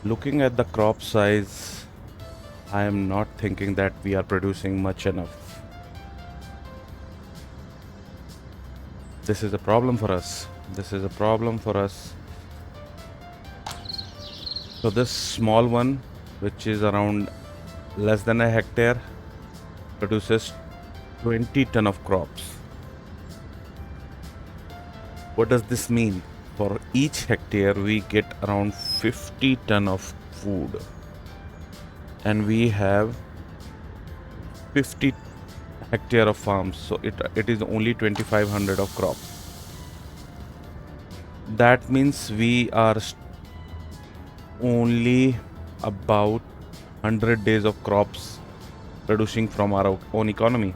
Looking at the crop size, I am not thinking that we are producing much enough. This is a problem for us. This is a problem for us. So this small one, which is around less than a hectare, produces 20 ton of crops. What does this mean? For each hectare, we get around 50 ton of food, and we have 50 hectare of farms, so it is only 2500 of crop. That means we are only about 100 days of crops producing from our own economy.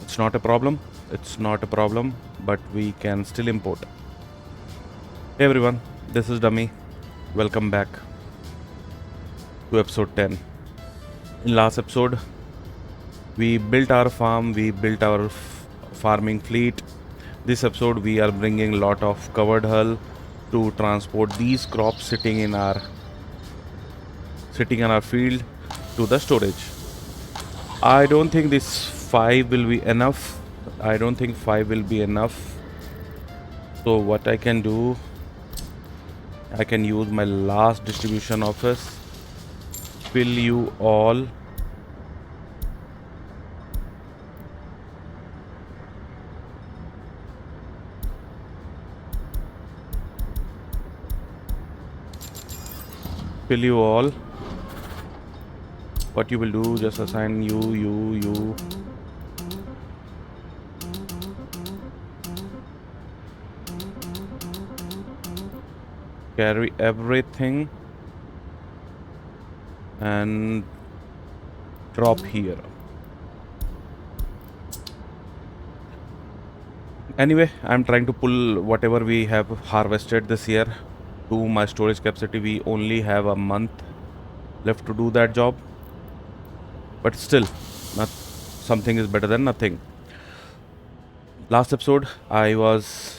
It's not a problem. It's not a problem, but we can still import. Hey everyone, this is Dummy. Welcome back to episode 10. In last episode, we built our farm, we built our farming fleet. This episode, we are bringing a lot of covered hull to transport these crops sitting in our field to the storage. I don't think this 5 will be enough. I don't think 5 will be enough. So what I can do, I can use my last distribution office, fill you all. Fill you all. What you will do, just assign you. Carry everything and drop here. Anyway, I'm trying to pull whatever we have harvested this year to my storage capacity. We only have a month left to do that job, but still, something is better than nothing. Last episode, I was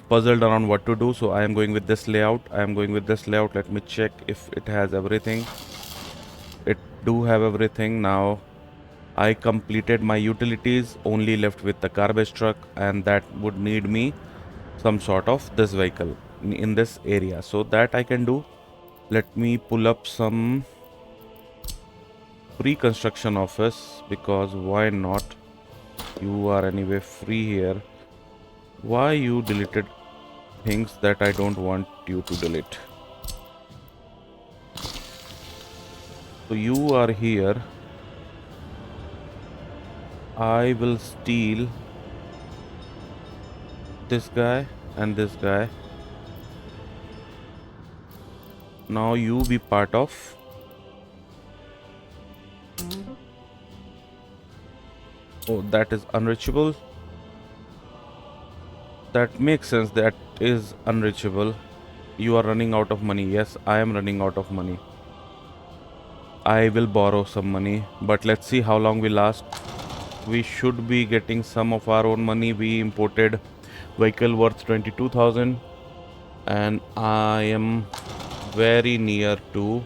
puzzled around what to do, so I am going with this layout. Let me check if it has everything. It do have everything. Now I completed my utilities, only left with the garbage truck, and that would need me some sort of this vehicle in this area. So that I can do. Let me pull up some pre-construction office, because why not? You are anyway free here. Why you deleted things that I don't want you to delete? So you are here. I will steal this guy and this guy. Now you be part of. Oh, that is unreachable. That makes sense. That is unreachable. You are running out of money. Yes, I am running out of money. I will borrow some money, but let's see how long we last. We should be getting some of our own money. We imported vehicle worth 22,000, and I am very near to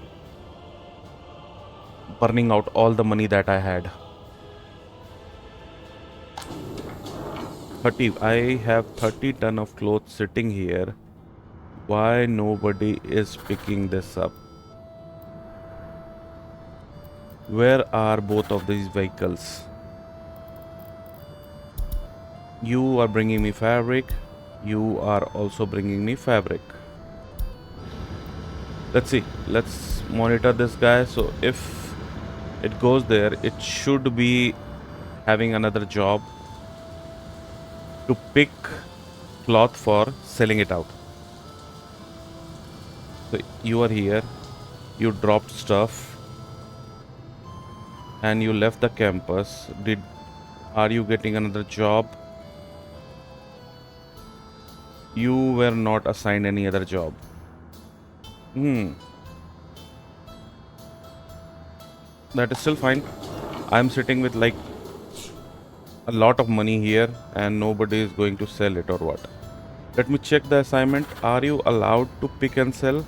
burning out all the money that I had. 30. I have 30 ton of clothes sitting here. Why nobody is picking this up? Where are both of these vehicles? You are bringing me fabric. You are also bringing me fabric. Let's see. Let's monitor this guy. So if it goes there, it should be having another job to pick cloth for selling it out. So you are here. You dropped stuff and you left the campus. Are you getting another job? You were not assigned any other job. That is still fine. I'm sitting with like a lot of money here and nobody is going to sell it or what. Let me check the assignment. Are you allowed to pick and sell?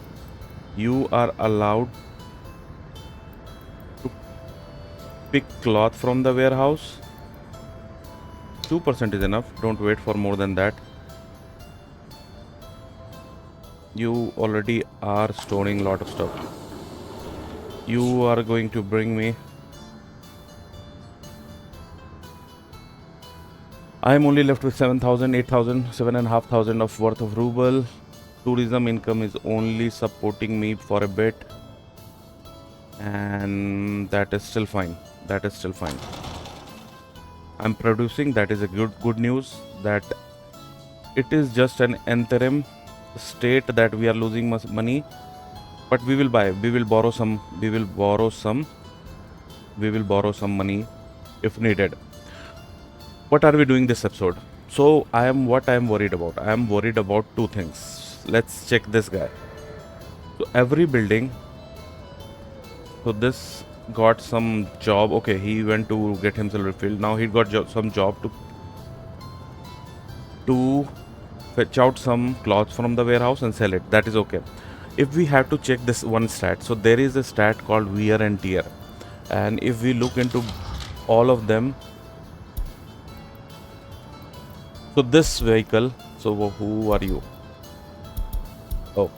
You are allowed to pick cloth from the warehouse. 2% is enough. Don't wait for more than that. You already are storing a lot of stuff. You are going to bring me. I am only left with 7,000, 8,000, 7,500 of worth of ruble. Tourism income is only supporting me for a bit, and that is still fine. That is still fine. I'm producing. That is a good news. That it is just an interim state that we are losing money, but we will buy. We will borrow some. We will borrow some. We will borrow some money if needed. What are we doing this episode? So I am worried about. I am worried about two things. Let's check this guy. So every building. So this got some job. Okay, he went to get himself refilled. Now he got some job to fetch out some clothes from the warehouse and sell it. That is okay. If we have to check this one stat, so there is a stat called wear and tear, and if we look into all of them. So this vehicle, so who are you? Oh.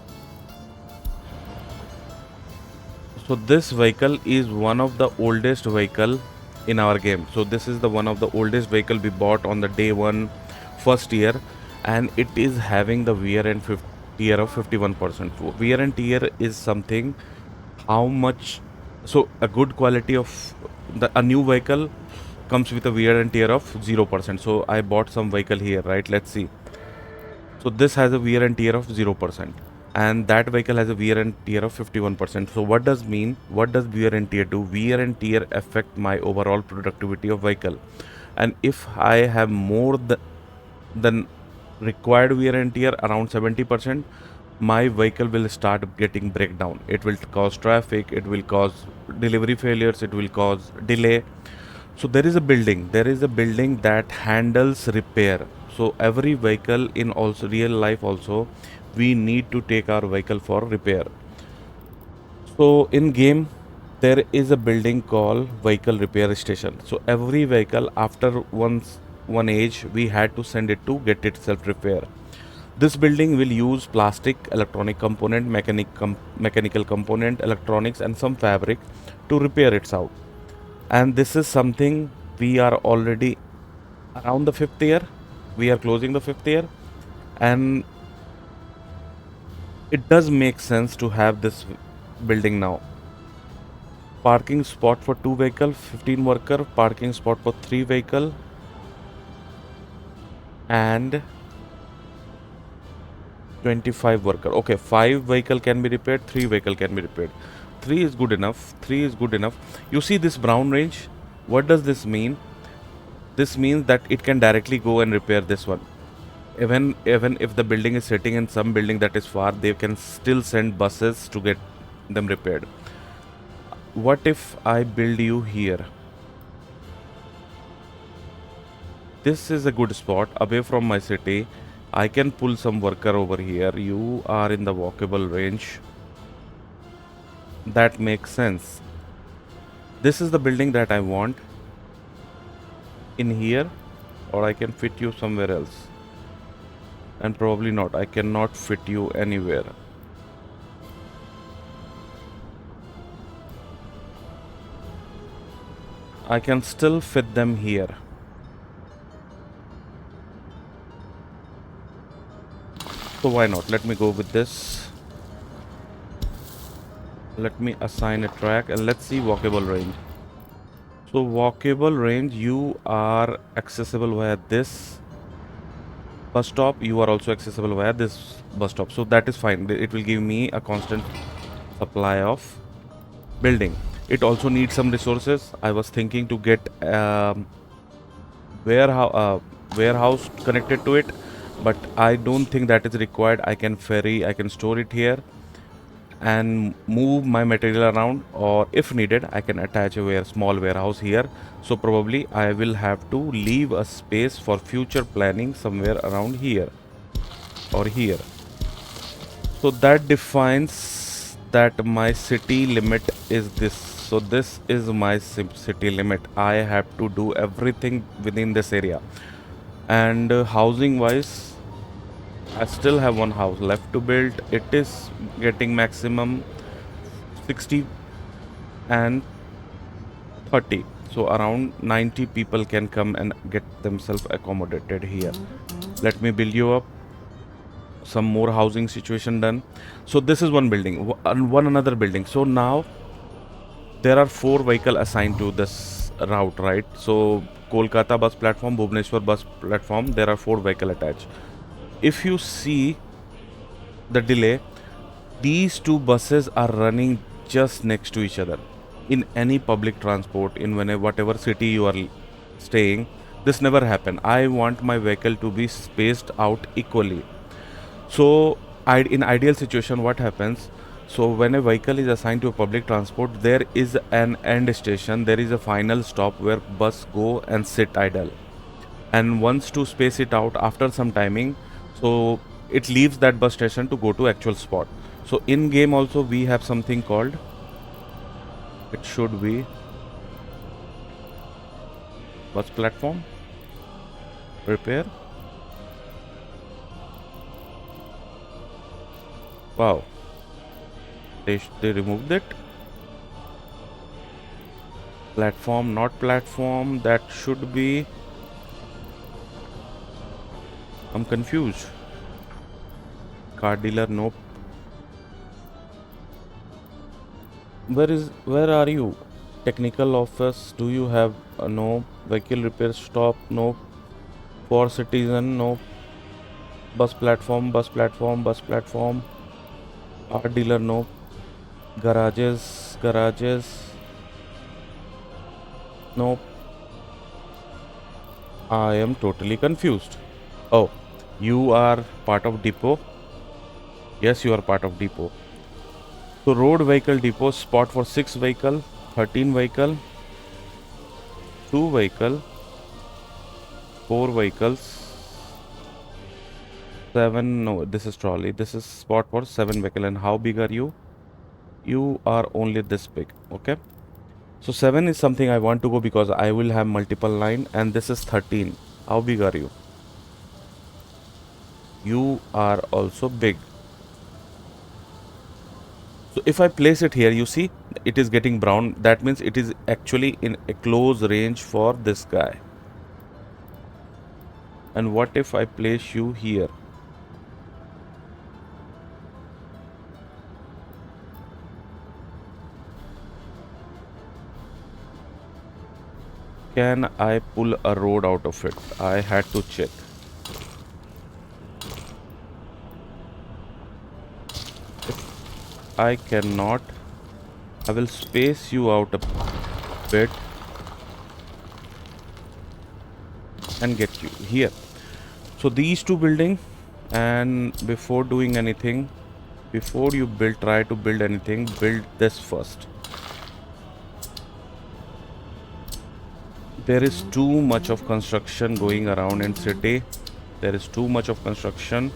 So this vehicle is one of the oldest vehicle in our game. So this is the one of the oldest vehicle we bought on the day one, first year, and it is having the wear and tear of 51%. So wear and tear is something how much, so a good quality of a new vehicle comes with a wear and tear of 0%. So I bought some vehicle here, right? Let's see. So this has a wear and tear of 0%, and that vehicle has a wear and tear of 51%. So what does wear and tear do? Wear and tear affect my overall productivity of vehicle, and if I have more than required wear and tear around 70%, my vehicle will start getting breakdown. It will cause traffic, it will cause delivery failures, it will cause delay. So there is a building that handles repair. So every vehicle in also real life also, we need to take our vehicle for repair. So in game there is a building called vehicle repair station. So every vehicle after one age we had to send it to get itself repair. This building will use plastic, electronic component, mechanical component, electronics and some fabric to repair it out. And this is something we are already around the 5th year. We are closing the 5th year, and it does make sense to have this building now. Parking spot for 2 vehicle, 15 worker, parking spot for 3 vehicle, and 25 worker. Okay, 5 vehicle can be repaired, 3 vehicle can be repaired. 3 is good enough. 3 is good enough. You see this brown range? What does this mean? This means that it can directly go and repair this one. Even if the building is sitting in some building that is far, they can still send buses to get them repaired. What if I build you here? This is a good spot away from my city. I can pull some worker over here. You are in the walkable range. That makes sense. This is the building that I want in here, or I can fit you somewhere else. And probably not. I cannot fit you anywhere. I can still fit them here. So why not? Let me go with this. Let me assign a track and let's see walkable range. So walkable range, you are accessible via this bus stop. You are also accessible via this bus stop. So that is fine. It will give me a constant supply of building. It also needs some resources. I was thinking to get warehouse connected to it, but I don't think that is required. I can store it here and move my material around, or if needed I can attach a small warehouse here. So probably I will have to leave a space for future planning somewhere around here or here. So that defines that my city limit is this. So this is my city limit. I have to do everything within this area. And housing wise, I still have one house left to build. It is getting maximum 60 and 30. So around 90 people can come and get themselves accommodated here. Let me build you up some more housing situation done. So this is one building, one another building. So now there are 4 vehicle assigned to this route, right? So Kolkata bus platform, Bhubaneswar bus platform, there are 4 vehicle attached. If you see the delay, these two buses are running just next to each other. In any public transport, in whatever city you are staying, this never happen. I want my vehicle to be spaced out equally. So in ideal situation, what happens? So when a vehicle is assigned to a public transport, there is an end station, there is a final stop where bus go and sit idle. And once to space it out after some timing, so it leaves that bus station to go to actual spot. So in game also we have something called, it should be bus platform repair. Wow, they removed it. Platform, not platform, that should be, I'm confused. Car dealer, nope. Where are you? Technical office, do you have no? Vehicle repair stop, no. For citizen, no. Bus platform, bus platform, bus platform. Car dealer, no. Garages, no. I am totally confused. Oh, you are part of depot. Yes, you are part of depot. So road vehicle depot spot for 6 vehicle, 13 vehicle, 2 vehicle, 4 vehicles, 7, no, this is trolley. This is spot for 7 vehicle. And how big are you? You are only this big. Okay. So 7 is something I want to go because I will have multiple line, and this is 13. How big are you? You are also big. So if I place it here, you see it is getting brown. That means it is actually in a close range for this guy. And what if I place you here? Can I pull a road out of it? I had to check. If I cannot, I will space you out a bit and get you here. So these two building, and before doing anything, before you try to build anything, build this first. There is too much of construction going around in city. There is too much of construction.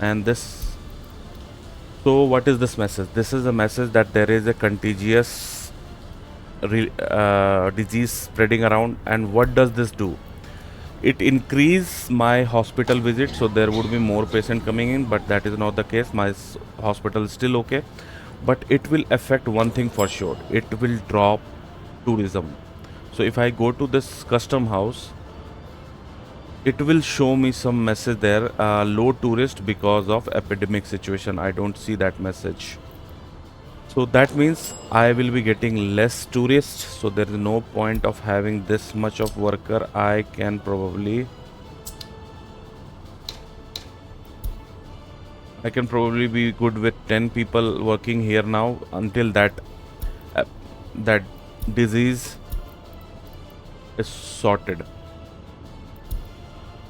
And this, so what is this message? This is a message that there is a contagious disease spreading around. And what does this do? It increase my hospital visit, so there would be more patient coming in, but that is not the case. My hospital is still okay, but it will affect one thing for sure. It will drop tourism. So if I go to this custom house, it will show me some message there, low tourist because of epidemic situation. I don't see that message. So that means I will be getting less tourists. So there is no point of having this much of worker. I can probably be good with 10 people working here now until that disease is sorted.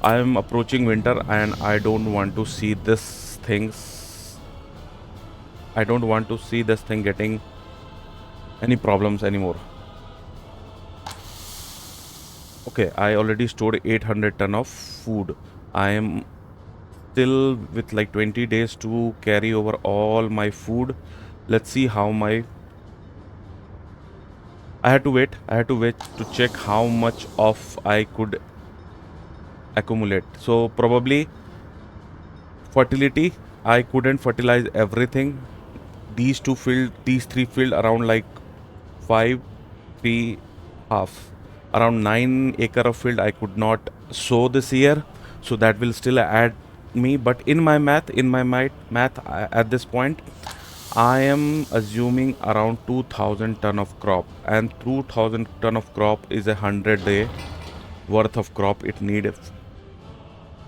I am approaching winter and I don't want to see this things. I don't want to see this thing getting any problems anymore. Okay, I already stored 800 ton of food. I am still with like 20 days to carry over all my food. Let's see how my I had to wait to check how much of I could accumulate. So probably fertility, I couldn't fertilize everything. These three filled around like 5 3 half, around 9 acre of field I could not sow this year, so that will still add me. But in my math, at this point I am assuming around 2000 ton of crop, and 2000 ton of crop is 100 day worth of crop it need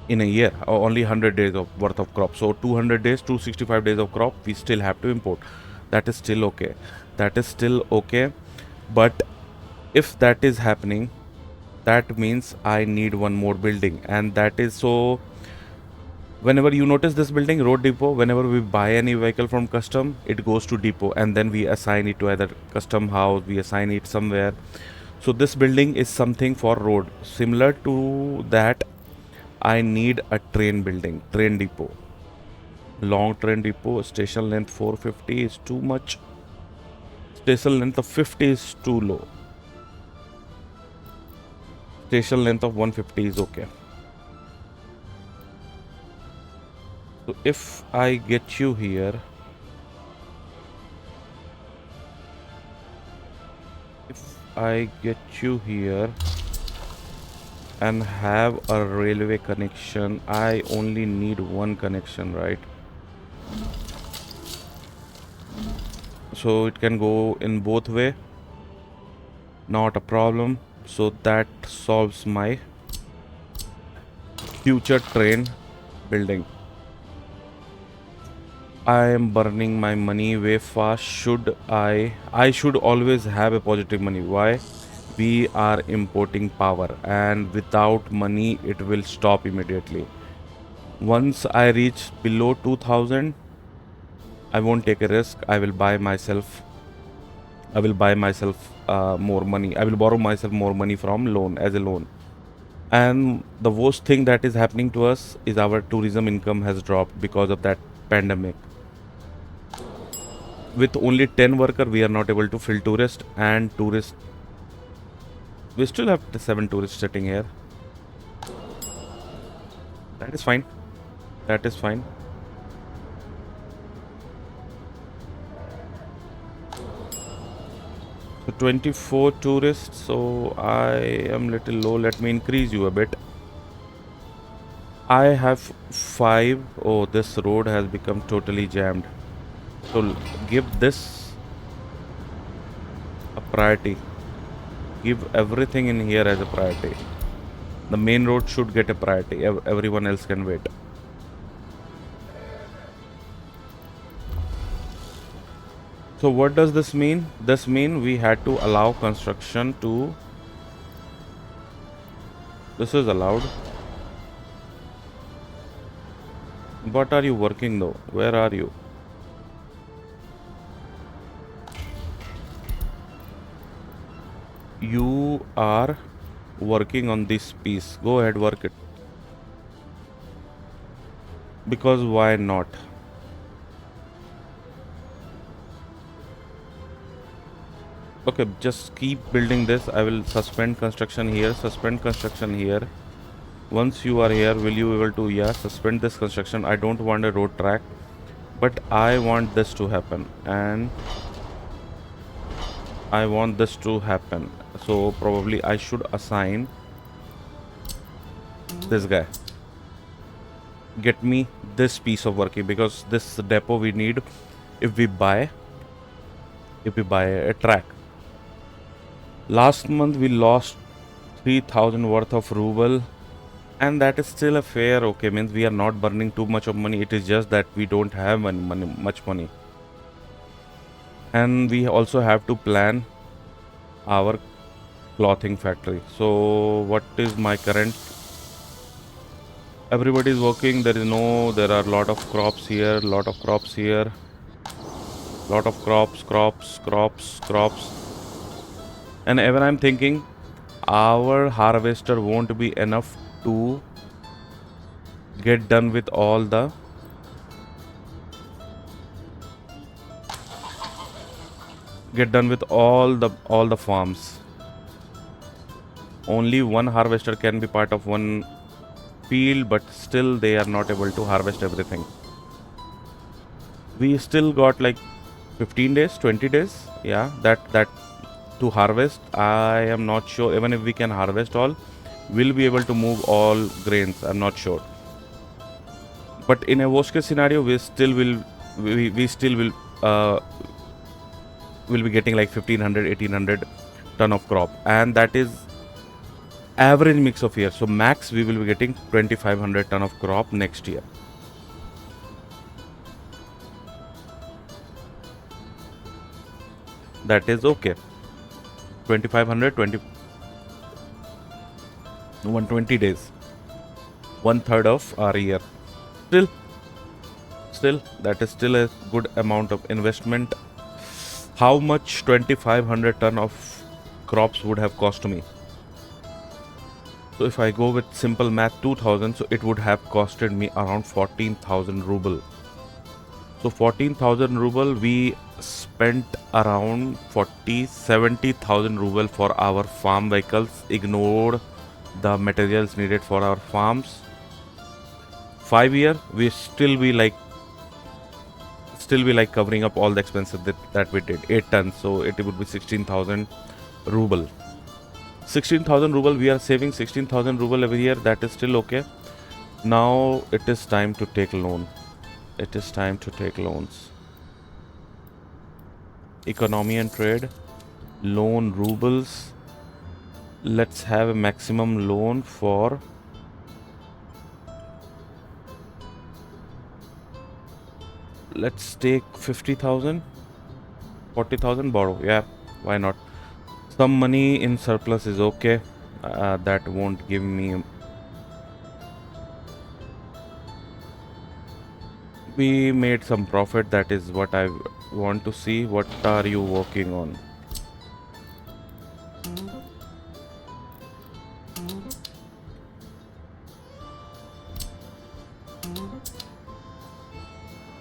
in a year, or only 100 days of worth of crop. So 200 days, 265 days of crop we still have to import. That is still okay, but if that is happening, that means I need one more building, and that is so. Whenever you notice this building, road depot, whenever we buy any vehicle from custom, it goes to depot, and then we assign it to either custom house, we assign it somewhere. So this building is something for road. Similar to that, I need a train building, train depot, long train depot. Station length 450 is too much. Station length of 50 is too low. Station length of 150 is okay. So if I get you here, and have a railway connection, I only need one connection, right? So it can go in both way, not a problem. So that solves my future train building. I am burning my money way fast. I should always have a positive money. Why? We are importing power, and without money it will stop immediately. Once I reach below 2000, I won't take a risk. I will buy myself more money. I will borrow myself more money from loan, as a loan. And the worst thing that is happening to us is our tourism income has dropped because of that pandemic. With only 10 workers, we are not able to fill tourists, and tourists, we still have 7 tourists sitting here. That is fine. That is fine. So 24 tourists, so I am little low. Let me increase you a bit. I have 5. Oh, this road has become totally jammed. So give this a priority. Give everything in here as a priority. The main road should get a priority. Everyone else can wait. So what does this mean? This means we had to allow construction to... This is allowed. What are you working though? Where are you? You are working on this piece. Go ahead, work it. Because why not? Okay, just keep building this. I will suspend construction here, suspend construction here. Once you are here, will you able to... Yeah, suspend this construction. I don't want a road track, but I want this to happen, and I want this to happen. So probably I should assign this guy. Get me this piece of working, because this depot we need if we buy a track. Last month we lost 3000 worth of ruble, and that is still a fair. Okay, means we are not burning too much of money. It is just that we don't have much money, and we also have to plan our clothing factory. So what is my current... Everybody is working. There are a lot of crops here, lot of crops. And even I'm thinking our harvester won't be enough to get done with all the farms. Only one harvester can be part of one field, but still they are not able to harvest everything. We still got like 15 days, 20 days, yeah, that to harvest. I am not sure even if we can harvest all, we'll be able to move all grains. I'm not sure, but in a worst case scenario, we still will be getting like 1500 1800 ton of crop, and that is average mix of year. So max we will be getting 2500 ton of crop next year. That is okay. 2500 120 days, one third of our year. Still that is still a good amount of investment. How much 2500 ton of crops would have cost me? So if I go with simple math, 2000, so it would have costed me around 14,000 ruble. So 14,000 ruble, we spent around 70,000 ruble for our farm vehicles, ignored the materials needed for our farms. 5 year, we still be like covering up all the expenses that we did. 8 tons, so it would be 16,000 ruble. 16,000 ruble, we are saving 16,000 ruble every year. That is still okay. Now it is time to take loan. It is time to take loans. Economy and trade, loan rubles. Let's have a maximum loan for let's take 50,000, 40,000 borrow. Yeah, why not? Some money in surplus is okay. That won't give me. We made some profit. That is what I want to see. What are you working on?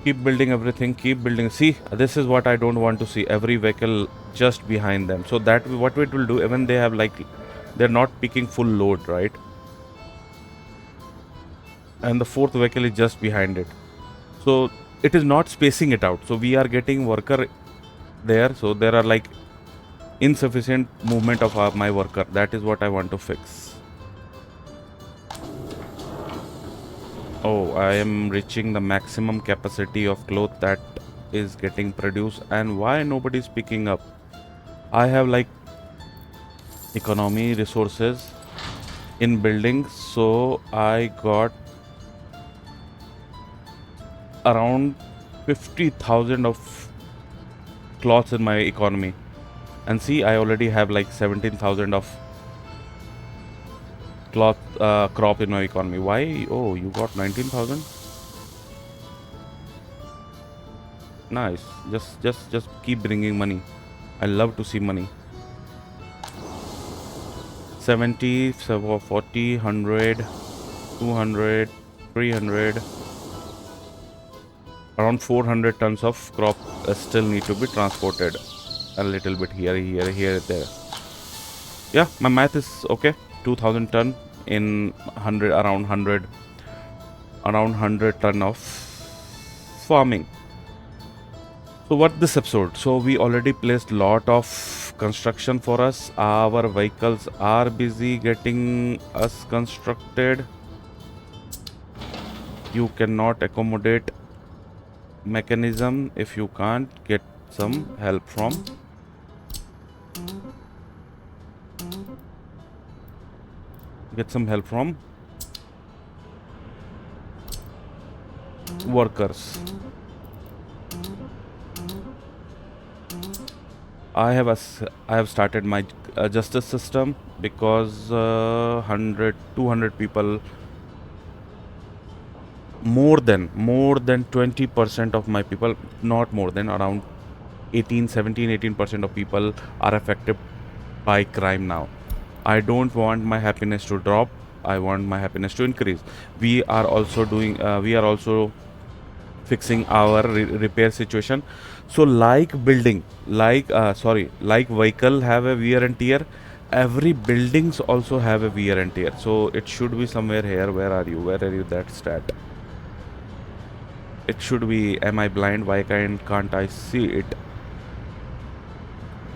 Keep building everything, keep building. See, this is what I don't want to see. Every vehicle just behind them. So that what it will do, even they have like, they're not picking full load, right? And the fourth vehicle is just behind it. So it is not spacing it out. So we are getting worker there. So there are like insufficient movement of my worker. That is what I want to fix. Oh, I am reaching the maximum capacity of cloth that is getting produced, and why nobody is picking up? I have like economy resources in buildings, so I got around 50,000 of cloths in my economy, and see, I already have like 17,000 of cloth crop in my economy. Why? Oh, you got 19,000. Nice. Just keep bringing money. I love to see money. 70, 40, 100, 200, 300. Around 400 tons of crop still need to be transported. A little bit here, there. Yeah, my math is okay. 2,000 ton in 100, around 100 ton of farming. So what this episode? So we already placed lot of construction for us. Our vehicles are busy getting us constructed. You cannot accommodate mechanism if you can't get some help from workers. I have started my justice system because 100 200 people, more than 20% of my people, not more than, around 18% of people are affected by crime now. I don't want my happiness to drop. I want my happiness to increase. We are also doing we are also fixing our repair situation. So like building, like vehicle have a wear and tear, every buildings also have a wear and tear. So it should be somewhere here. Where are you? Where are you? That stat. It should be. Am I blind? Why can't I see it?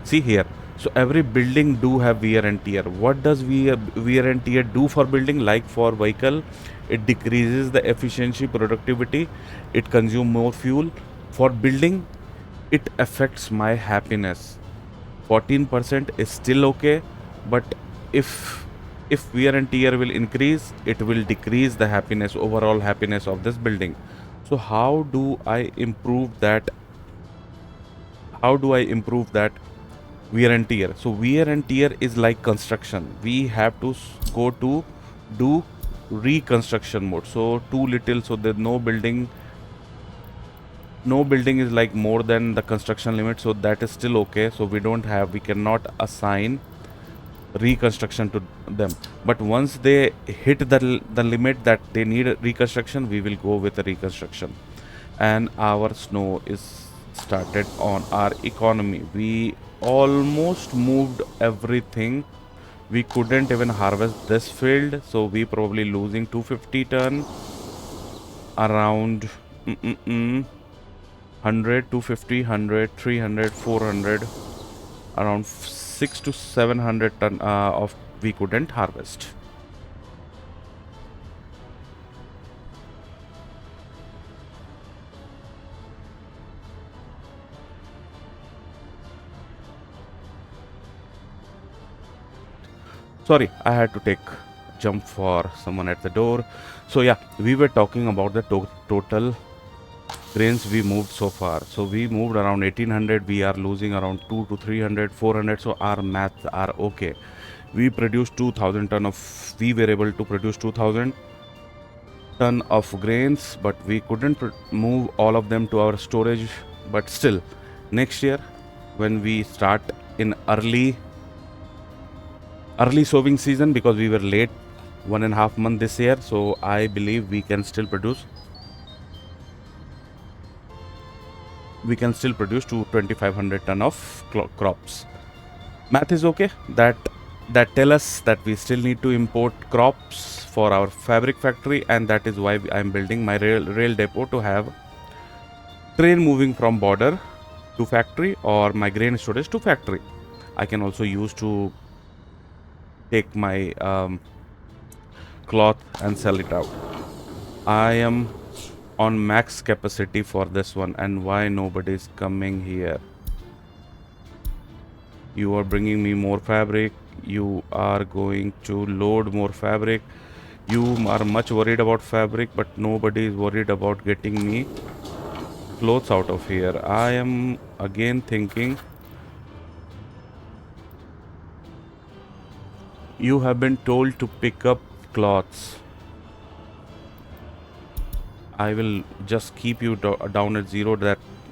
See here. So every building do have wear and tear. What does wear and tear do for building? Like for vehicle, it decreases the efficiency, productivity, it consume more fuel. For building, it affects my happiness. 14% is still okay, but if wear and tear will increase, it will decrease the happiness, overall happiness of this building. So how do I improve that? How do I improve that wear and tear? So wear and tear is like construction. We have to go to do reconstruction mode. So too little, so there's no building is like more than the construction limit, so that is still okay. So we cannot assign reconstruction to them. But once they hit the limit that they need reconstruction, we will go with the reconstruction. And our snow is started on our economy. We almost moved everything. We couldn't even harvest this field, so we probably losing 250 ton, around 100, 250, 100, 300, 400, around 6 to 700 ton of we couldn't harvest. Sorry, I had to take jump for someone at the door. So yeah, we were talking about the total grains we moved so far. So we moved around 1800. We are losing around 2 to 300, 400. So our maths are okay. We produced 2000 ton of. We were able to produce 2000 ton of grains, but we couldn't move all of them to our storage. But still, next year, when we start in early sowing season, because we were late 1.5 months this year, so I believe we can still produce to 2500 ton of crops. Math is okay. That tell us that we still need to import crops for our fabric factory, and that is why I am building my rail depot to have train moving from border to factory, or my grain storage to factory. I can also use to take my cloth and sell it out. I am on max capacity for this one, and why nobody is coming here? You are bringing me more fabric. You are going to load more fabric. You are much worried about fabric, but nobody is worried about getting me clothes out of here. I am again thinking, you have been told to pick up cloths. I will just keep you down at 0.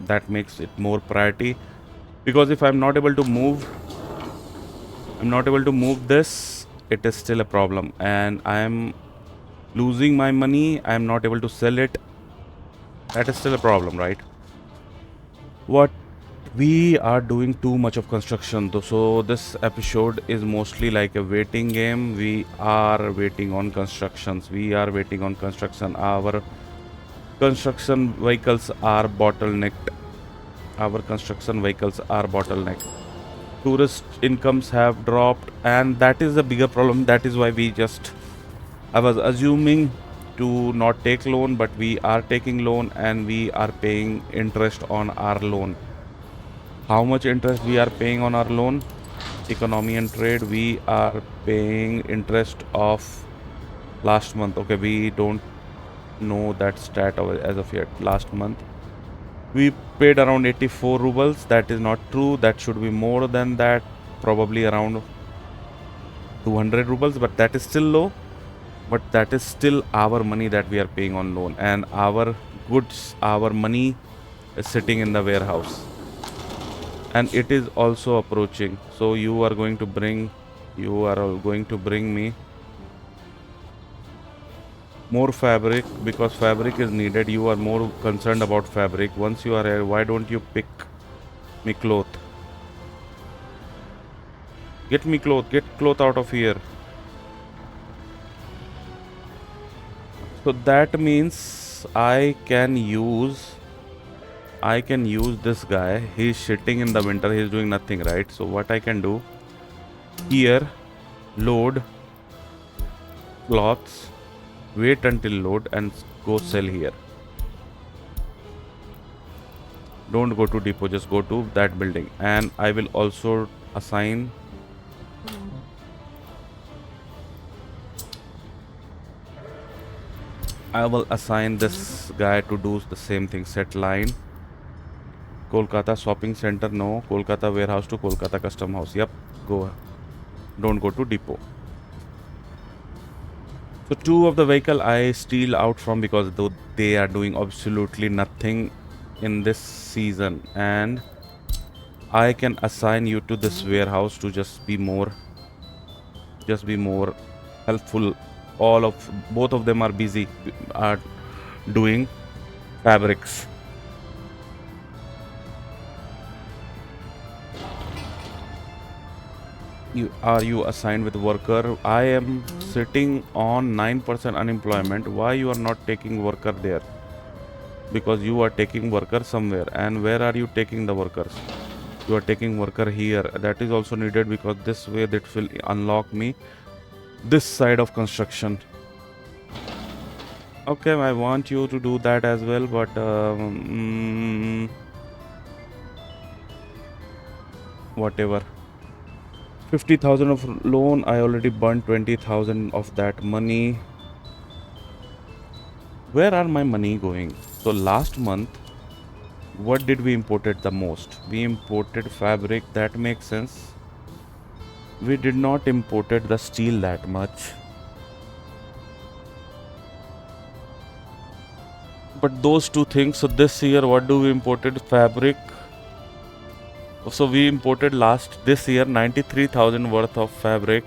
That makes it more priority, because if I'm not able to move this, it is still a problem, and I am losing my money. I am not able to sell it. That is still a problem, right? What we are doing too much of construction though, so this episode is mostly like a waiting game. We are waiting on constructions. Our construction vehicles are bottlenecked. Tourist incomes have dropped, and that is the bigger problem. That is why I was assuming to not take loan, but we are taking loan, and we are paying interest on our loan. How much interest we are paying on our loan? Economy and trade, we are paying interest of last month. Okay, we don't know that stat as of yet. Last month we paid around 84 rubles. That is not true. That should be more than that, probably around 200 rubles, but that is still low. But that is still our money that we are paying on loan, and our goods, our money is sitting in the warehouse, and it is also approaching. So you are going to bring me More fabric, because fabric is needed. You are more concerned about fabric. Once you are here, why don't you pick me cloth? Get me cloth. Get cloth out of here. So that means I can use this guy. He's sitting in the winter. He's doing nothing, right? So what I can do here, load cloths, wait until load and go sell here. Don't go to depot, just go to that building. And I will also assign this guy to do the same thing. Set line. Kolkata shopping center, no. Kolkata warehouse to Kolkata custom house. Yep, go. Don't go to depot. So two of the vehicle I steal out from because though they are doing absolutely nothing in this season, and I can assign you to this warehouse to just be more helpful. Both of them are busy are doing fabrics. Are you assigned with worker? I am sitting on 9% unemployment. Why you are not taking worker there? Because you are taking worker somewhere. And where are you taking the workers? You are taking worker here. That is also needed because this way that will unlock me this side of construction. Okay, I want you to do that as well, but whatever. 50,000 of loan. I already burned 20,000 of that money. Where are my money going? So last month, what did we imported the most? We imported fabric. That makes sense. We did not imported the steel that much. But those two things. So this year, what do we imported? Fabric. So we imported this year 93,000 worth of fabric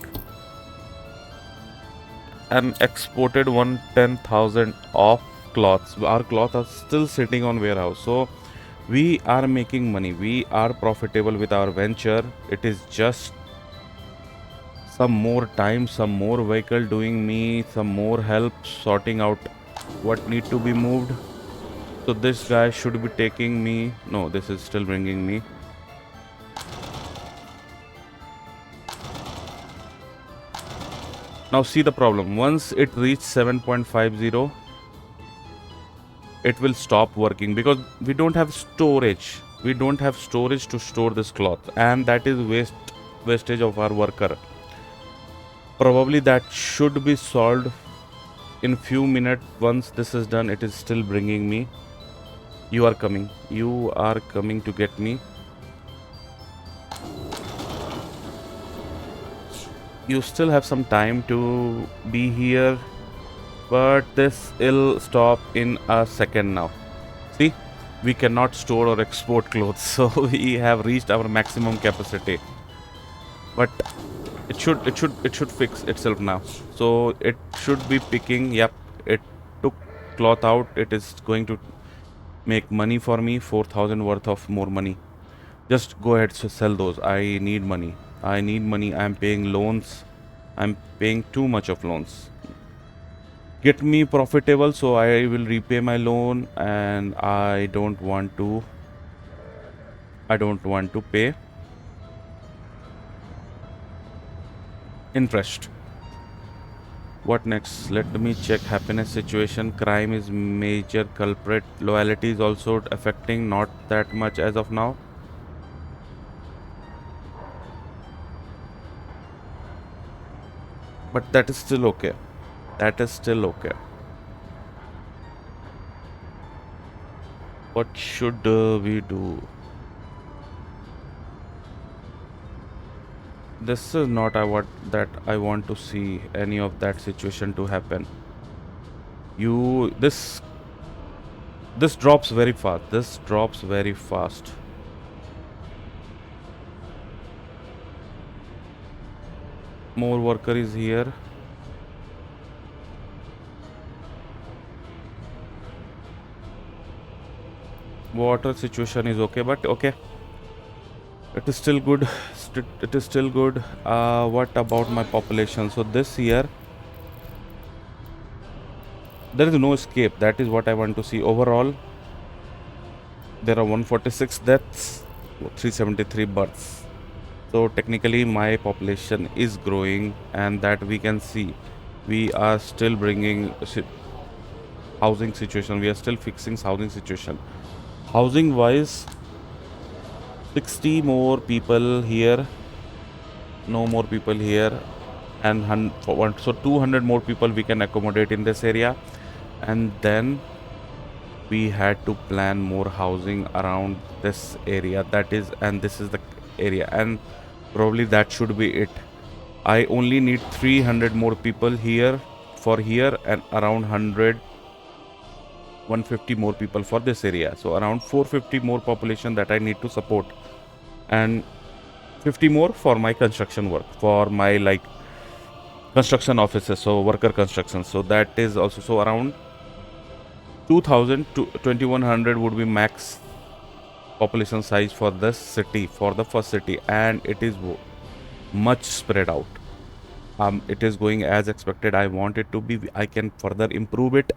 and exported 110,000 of cloths. Our cloths are still sitting on warehouse. So we are making money. We are profitable with our venture. It is just some more time, some more vehicle doing me, some more help sorting out what need to be moved. So this guy should be taking me. No, this is still bringing me. Now see the problem. Once it reaches 7.50, it will stop working because we don't have storage. We don't have storage to store this cloth, and that is wastage of our worker. Probably that should be solved in few minutes. Once this is done, it is still bringing me. You are coming. You are coming to get me. You still have some time to be here, but this will stop in a second now. See, we cannot store or export clothes, so we have reached our maximum capacity. But it should fix itself now. So it should be picking. Yep, it took cloth out. It is going to make money for me, 4,000 worth of more money. Just go ahead to sell those. I need money. I need money. I'm paying loans. I'm paying too much of loans. Get me profitable so I will repay my loan, and I don't want to pay interest. What next? Let me check happiness situation. Crime is major culprit. Loyalty is also affecting, not that much as of now. But that is still okay. That is still okay. What should we do? This is not what that I want to see any of that situation to happen. This drops very fast. This drops very fast. More worker is here. water situation is okay, but okay, it is still good. It is still good. What about my population? So this year there is no escape. That is what I want to see. Overall, there are 146 deaths, 373 births. So technically, my population is growing, and that we can see. We are still bringing housing situation. We are still fixing housing situation. Housing wise, 60 more people here, no more people here, and so 200 more people we can accommodate in this area, and then we had to plan more housing around this area. That is, and this is the area, and probably that should be it. I only need 300 more people here for here, and around 150 more people for this area. So around 450 more population that I need to support, and 50 more for my construction work, for my like construction offices, so worker construction. So that is also, so around 2000 to 2100 would be max population size for this city, for the first city, and it is much spread out. It is going as expected. I want it to be. I can further improve it,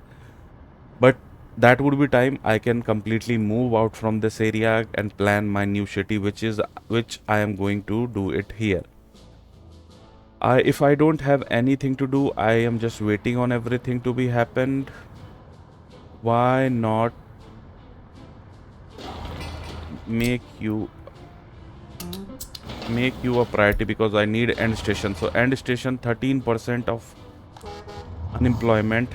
but that would be time. I can completely move out from this area and plan my new city, which I am going to do it here. If I don't have anything to do, I am just waiting on everything to be happened. Why not make you a priority? Because I need end station. So end station, 13% of unemployment.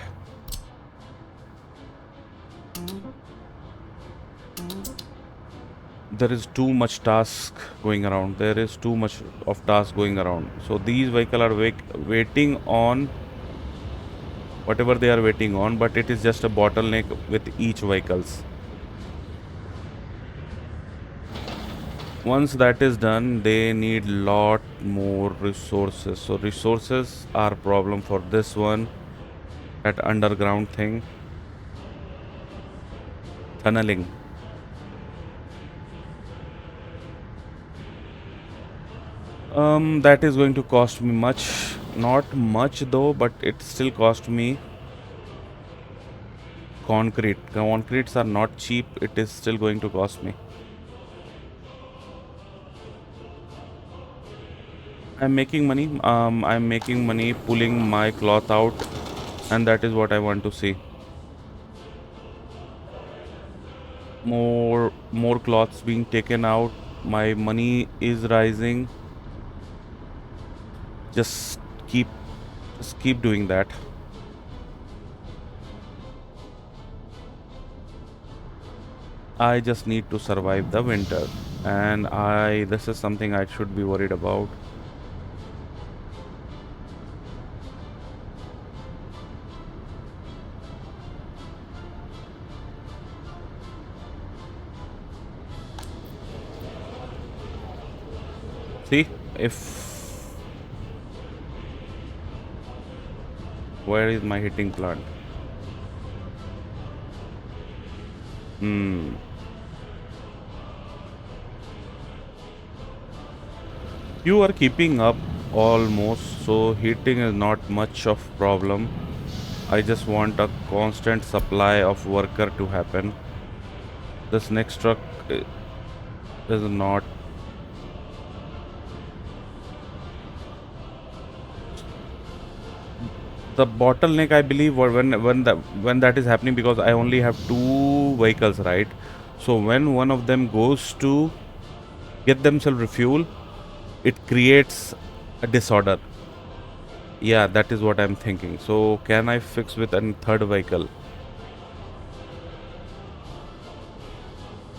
There is too much task going around. There is too much of task going around. So these vehicles are waiting on whatever they are waiting on, but it is just a bottleneck with each vehicles. Once that is done, they need lot more resources. So resources are problem for this one, that underground thing, tunneling. That is going to cost me much, not much though, but it still cost me concrete. Concretes are not cheap. It is still going to cost me. I'm making money. I'm making money pulling my cloth out, and that is what I want to see. More cloths being taken out. My money is rising. Just keep doing that. I just need to survive the winter, and this is something I should be worried about. See, where is my heating plant? You are keeping up almost, so heating is not much of problem. I just want a constant supply of worker to happen. This next truck is not. The bottleneck, I believe, or when that is happening, because I only have two vehicles, right? So when one of them goes to get themselves refuel, it creates a disorder. Yeah, that is what I'm thinking. So can I fix with a third vehicle?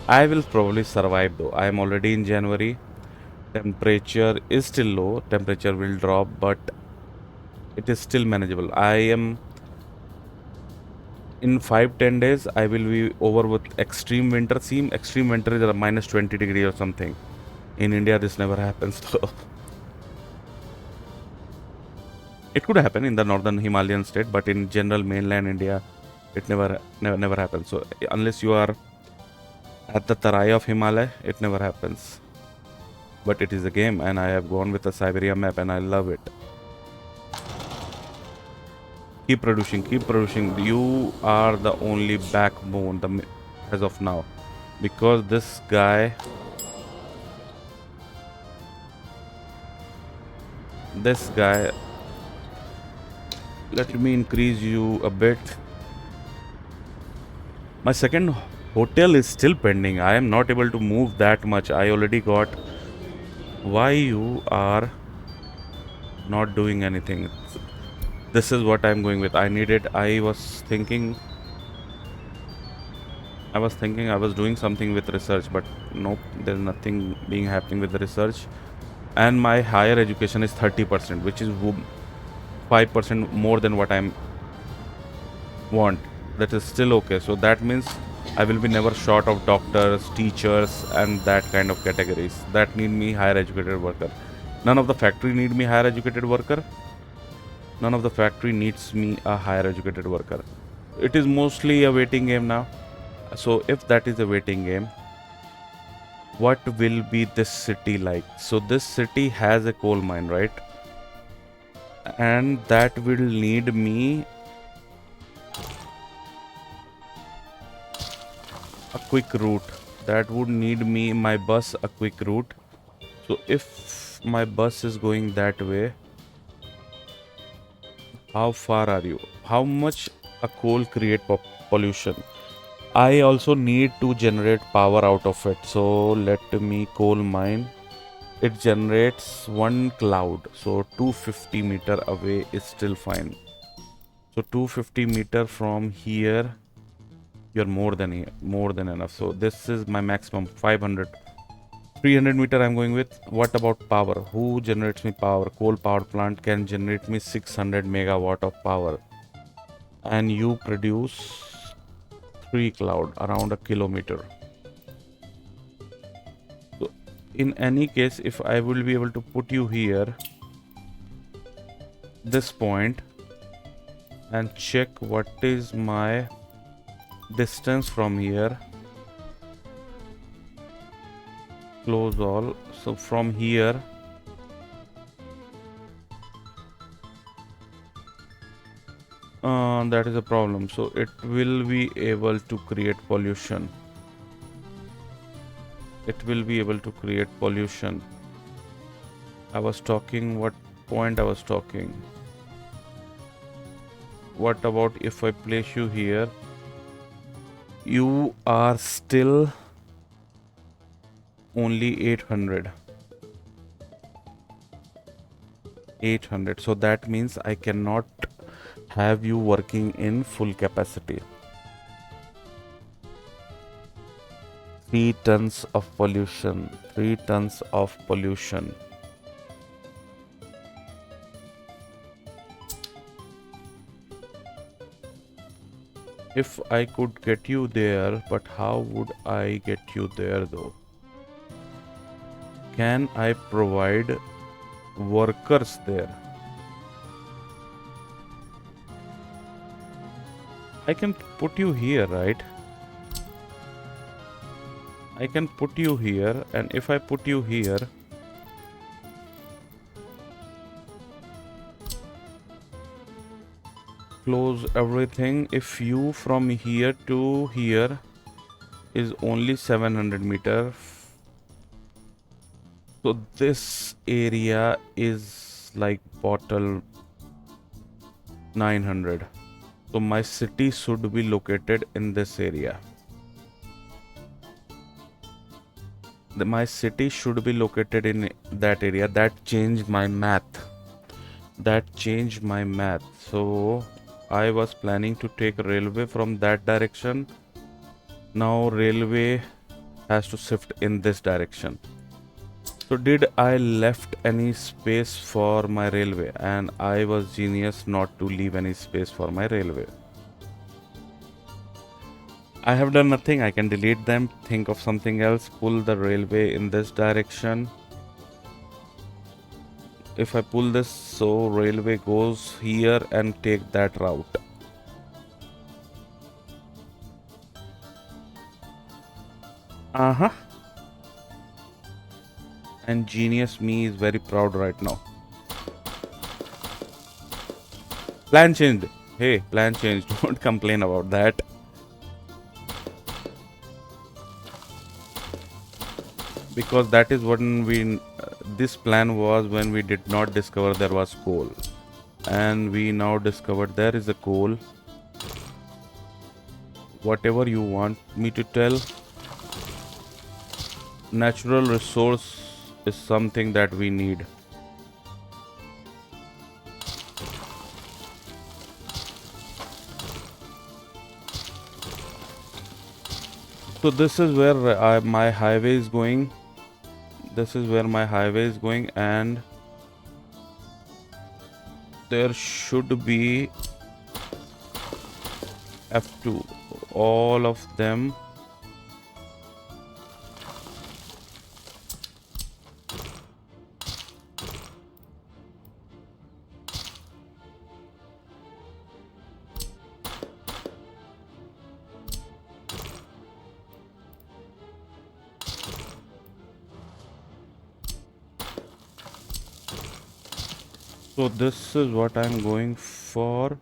I will probably survive though. I am already in January. Temperature is still low. Temperature will drop, but it is still manageable. I am in 5-10 days. I will be over with extreme winter. Extreme winter is a minus 20 degree or something. In India, this never happens. It could happen in the northern Himalayan state, but in general mainland India, it never happens. So unless you are At the Tarai of Himalaya, it never happens. But it is a game, and I have gone with the Siberia map, and I love it. Keep producing, keep producing. You are the only backbone as of now. Because this guy... Let me increase you a bit. My second hotel is still pending. I am not able to move that much. I already got... Why you are not doing anything? This is what I'm going with. I need it. I was thinking I was doing something with research, but nope, there's nothing being happening with the research. And my higher education is 30%, which is 5% more than what I'm want. That is still okay. So that means I will be never short of doctors, teachers, and that kind of categories that need me higher educated worker. None of the factory need me higher educated worker. None of the factory needs me a higher educated worker. It is mostly a waiting game now. So if that is a waiting game, what will be this city like? So this city has a coal mine, right? And that will need me a quick route. That would need me my bus a quick route. So if my bus is going that way, how far are you? How much a coal create pollution? I also need to generate power out of it. So let me coal mine. It generates one cloud. So 250 meter away is still fine. So 250 meter from here, you're more than enough. So this is my maximum 500. 300 meter I'm going with. What about power? Who generates me power? Coal power plant can generate me 600 megawatt of power. And you produce 3 cloud around a kilometer. So in any case, if I will be able to put you here, this point, and check what is my distance from here. Close all. So from here, that is a problem. So it will be able to create pollution. It will be able to create pollution. I was talking, what point I was talking? What about if I place you here? You are still only 800. 800. So that means I cannot have you working in full capacity. 3 tons of pollution. 3 tons of pollution. If I could get you there, but how would I get you there though? Can I provide workers there? I can put you here, right? I can put you here, and if I put you here, close everything. If you from here to here is only 700 meter, so this area is like bottle 900. So my city should be located in this area. My city should be located in that area. That changed my math. So I was planning to take railway from that direction. Now railway has to shift in this direction. So did I left any space for my railway? And I was genius not to leave any space for my railway. I have done nothing. I can delete them, think of something else, pull the railway in this direction. If I pull this, so railway goes here and take that route. Uh-huh. And genius me is very proud right now. Plan changed. Hey, plan changed. Don't complain about that. Because that is when this plan was when we did not discover there was coal. And we now discovered there is a coal. Whatever you want me to tell, natural resource is something that we need. So this is where my highway is going. This is where my highway is going, and there should be F2. All of them. So this is what I'm going for.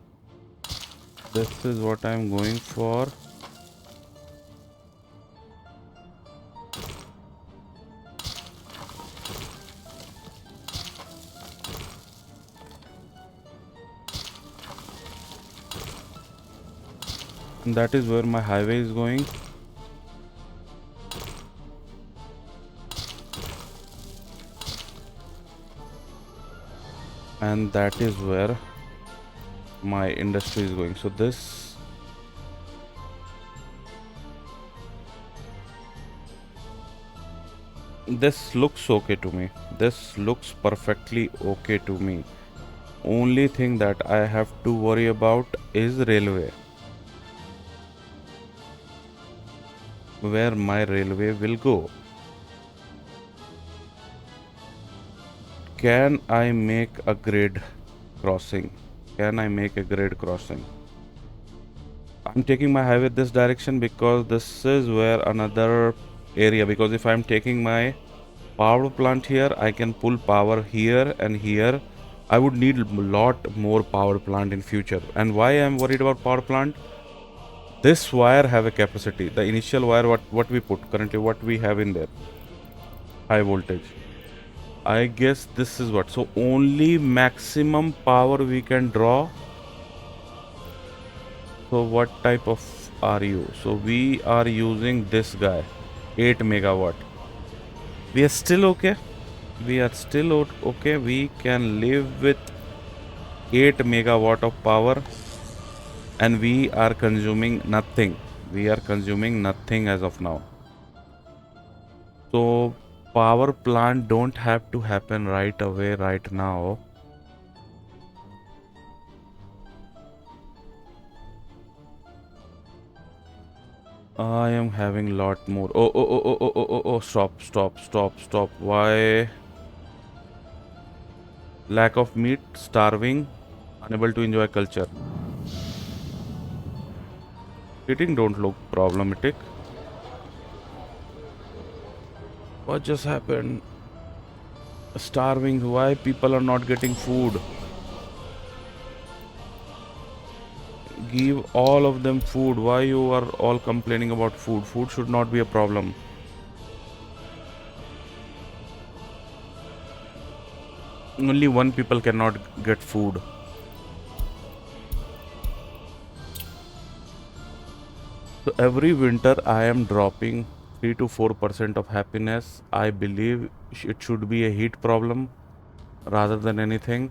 This is what I'm going for. And that is where my highway is going. And that is where my industry is going. So this looks okay to me. This looks perfectly okay to me. Only thing that I have to worry about is railway. Where my railway will go. Can I make a grade crossing? Can I make a grade crossing? I'm taking my highway this direction because this is where another area, because if I'm taking my power plant here, I can pull power here and here. I would need a lot more power plant in future. And why I'm worried about power plant? This wire have a capacity. The initial wire what we put currently, what we have in there, high voltage. I guess this is what. So only maximum power we can draw. So what type of are you? So we are using this guy, 8 megawatt. We are still okay. We are still okay. We can live with 8 megawatt of power, and we are consuming nothing. We are consuming nothing as of now. So power plant don't have to happen right away right now. I am having lot more. Oh, stop. Why? Lack of meat, starving, unable to enjoy culture. Eating don't look problematic. What just happened? Starving. Why people are not getting food? Give all of them food. Why you are all complaining about food? Food should not be a problem. Only one people cannot get food. So every winter I am dropping 3 to 4% of happiness. I believe it should be a heat problem rather than anything.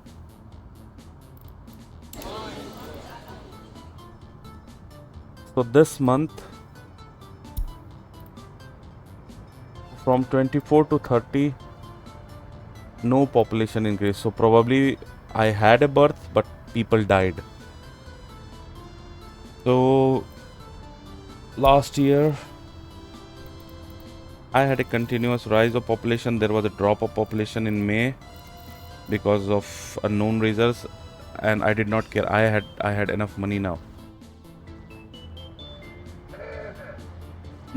So this month from 24 to 30 no population increase. So probably I had a birth but people died. So last year I had a continuous rise of population. There was a drop of population in May because of unknown reasons, and I did not care. I had enough money now.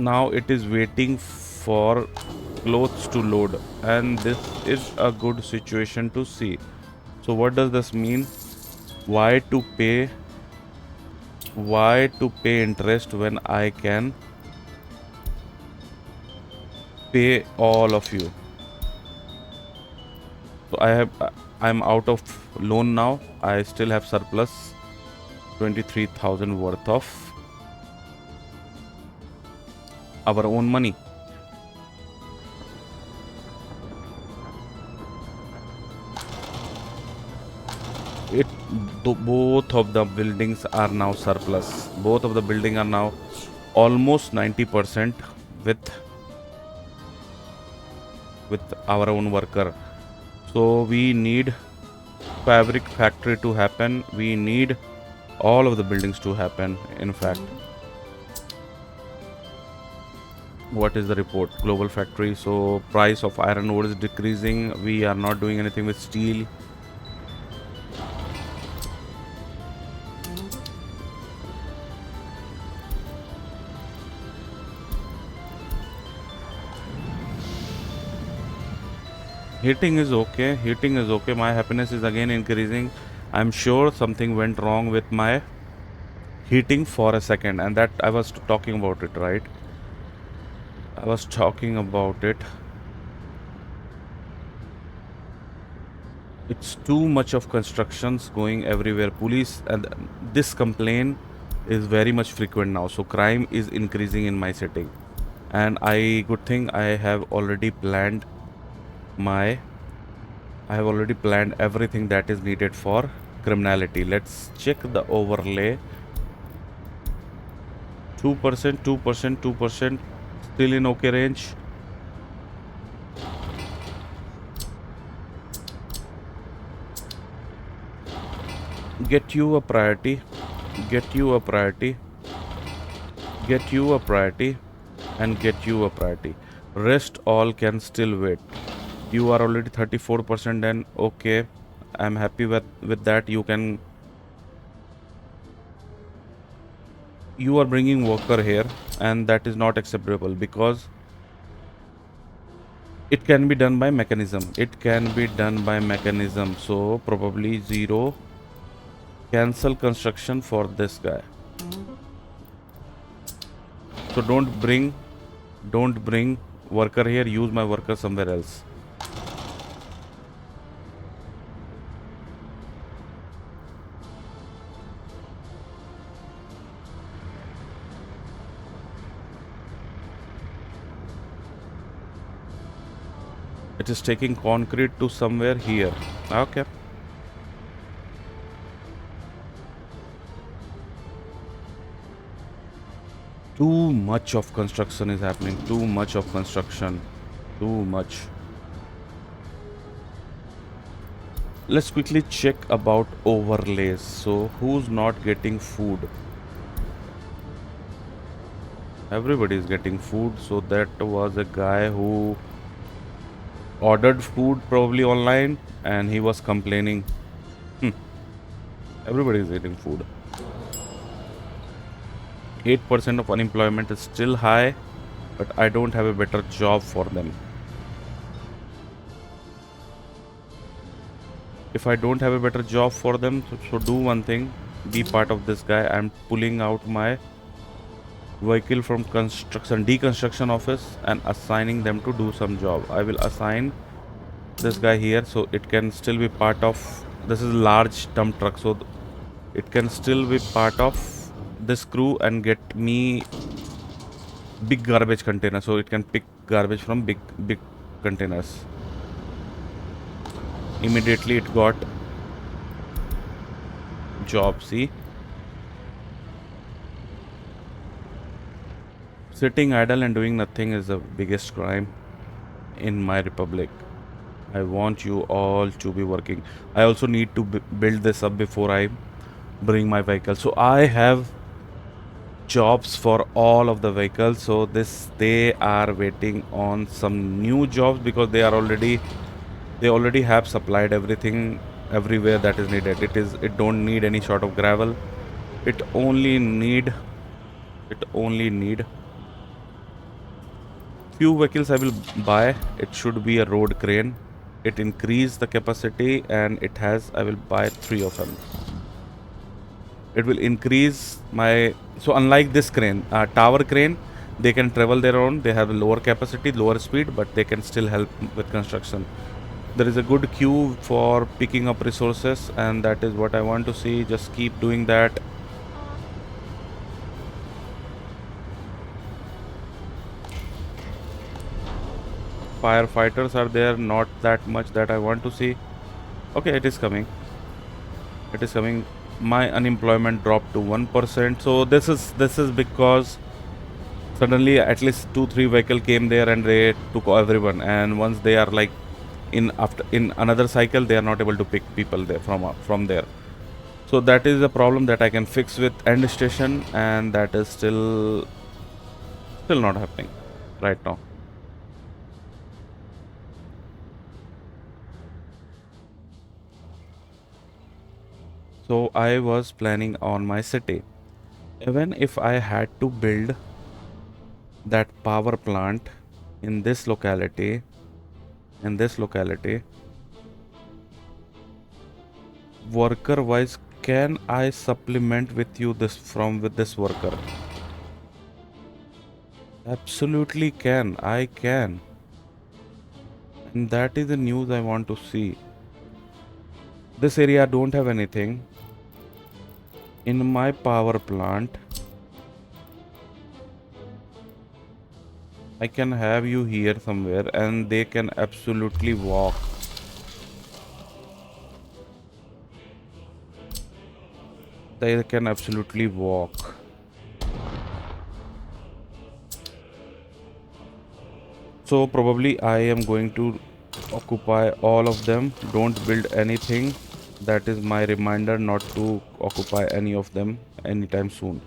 now it is waiting for clothes to load, and this is a good situation to see. So what does this mean? Why to pay interest when I can pay all of you? So I'm out of loan now. I still have surplus 23,000 worth of our own money. Both of the buildings are now surplus. Both of the buildings are now almost 90% with our own worker. So we need fabric factory to happen. We need all of the buildings to happen. In fact, what is the report? Global factory. So price of iron ore is decreasing. We are not doing anything with steel. Heating is okay. Heating is okay. My happiness is again increasing. I'm sure something went wrong with my heating for a second, and that I was talking about it, right? I was talking about it. It's too much of constructions going everywhere. Police, and this complaint is very much frequent now. So crime is increasing in my city, and good thing I have already planned everything that is needed for criminality. Let's check the overlay. 2%, 2%, 2%, still in okay range. Get you a priority, get you a priority, get you a priority, and get you a priority. Rest all can still wait. You are already 34%, and okay, I'm happy with that. You are bringing worker here, and that is not acceptable because it can be done by mechanism. So probably 0. Cancel construction for this guy. So don't bring worker here. Use my worker somewhere else. It is taking concrete to somewhere here. Okay. Too much of construction is happening. Too much of construction. Too much. Let's quickly check about overlays. So who's not getting food? Everybody is getting food. So that was a guy who ordered food probably online, and he was complaining. Everybody is eating food. 8% of unemployment is still high, but I don't have a better job for them. If I don't have a better job for them, so do one thing, be part of this guy. I'm pulling out my vehicle from deconstruction office and assigning them to do some job. I will assign this guy here, so it can still be part of, this is a large dump truck, so it can still be part of this crew and get me big garbage container, so it can pick garbage from big containers. Immediately it got job. See, sitting idle and doing nothing is the biggest crime in my republic. I want you all to be working. I also need to build this up before I bring my vehicle. So I have jobs for all of the vehicles. So they are waiting on some new jobs because they already have supplied everything everywhere that is needed. It don't need any sort of gravel. It only need Few vehicles I will buy. It should be a road crane. It increase the capacity, and it has. I will buy 3 of them. It will increase my. So unlike this crane, tower crane, they can travel their own. They have a lower capacity, lower speed, but they can still help with construction. There is a good queue for picking up resources, and that is what I want to see. Just keep doing that. Firefighters are there, not that much that I want to see. Okay, it is coming. It is coming. My unemployment dropped to 1%. So this is because suddenly at least 2 3 vehicle came there and they took everyone. And once they are like in another cycle, they are not able to pick people there from there. So that is a problem that I can fix with end station, and that is still not happening right now. So I was planning on my city. Even if I had to build that power plant in this locality, in this locality, worker wise, can I supplement with you this from with this worker? Absolutely can. I can. And that is the news I want to see. This area don't have anything. In my power plant, I can have you here somewhere and they can absolutely walk. They can absolutely walk. So probably I am going to occupy all of them. Don't build anything. That is my reminder not to occupy any of them anytime soon.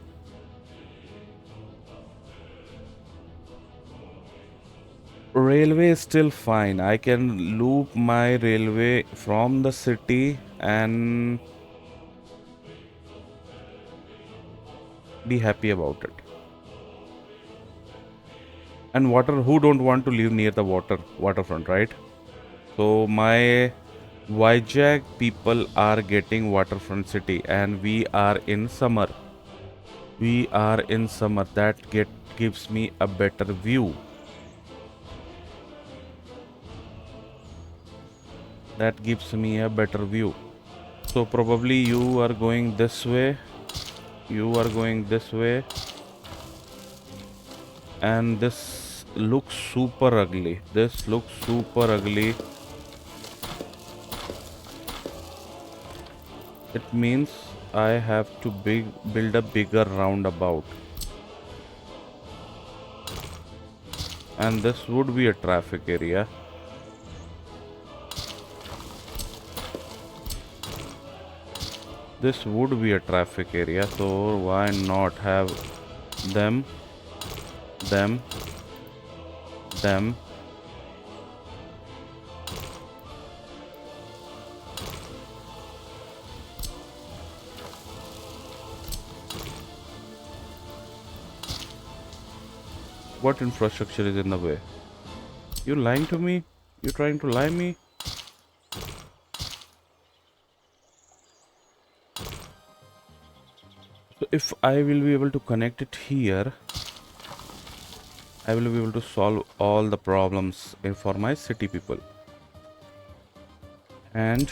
Railway is still fine. I can loop my railway from the city and be happy about it. And water, who don't want to live near the waterfront, right? So my Vizag people are getting waterfront city, and we are in summer. We are in summer. That gives me a better view. That gives me a better view. So probably you are going this way. You are going this way. And this looks super ugly. This looks super ugly. It means I have to build a bigger roundabout. And this would be a traffic area. This would be a traffic area, so why not have them, them, them. What infrastructure is in the way? You lying to me? You trying to lie me? So if I will be able to connect it here, I will be able to solve all the problems for my city people. And